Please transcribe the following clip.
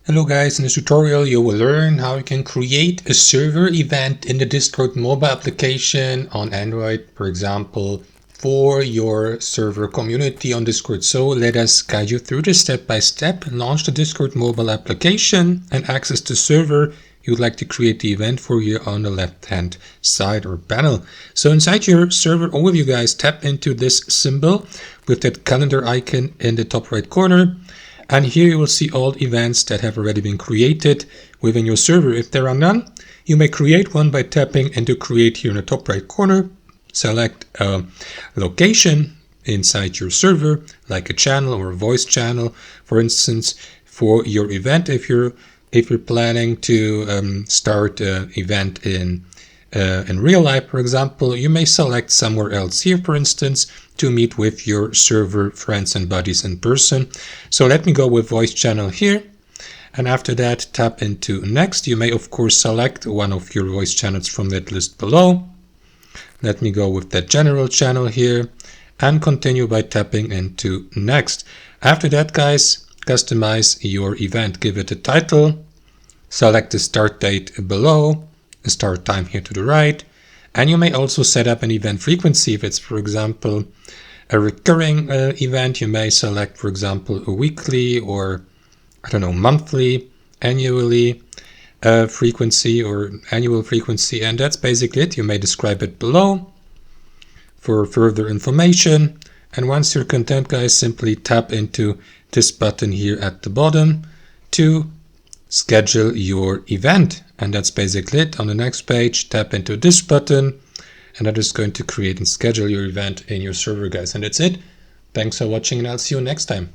Hello guys, in this tutorial you will learn how you can create a server event in the Discord mobile application on Android, for example, for your server community on Discord. So let us guide you through this step by step. Launch the Discord mobile application and access the server you'd like to create the event for here on the left hand side or panel. So inside your server overview, guys, tap into this symbol with that calendar icon in the top right corner. And here you will see all events that have already been created within your server. If there are none, you may create one by tapping into create here in the top right corner. Select a location inside your server, like a channel or a voice channel, for instance, for your event. If you're planning to start an event in real life, for example, you may select somewhere else here, for instance, to meet with your server friends and buddies in person. So let me go with voice channel here. And after that, tap into next. You may, of course, select one of your voice channels from that list below. Let me go with that general channel here and continue by tapping into next. After that, guys, customize your event. Give it a title. Select the start date below, the start time here to the right. And you may also set up an event frequency. If it's, for example, a recurring event, you may select, for example, a weekly or, I don't know, monthly, annually frequency or annual frequency. And that's basically it. You may describe it below for further information. And once you're content, guys, simply tap into this button here at the bottom to schedule your event. And that's basically it. On the next page, tap into this button and that is going to create and schedule your event in your server, guys. And that's it. Thanks for watching and I'll see you next time.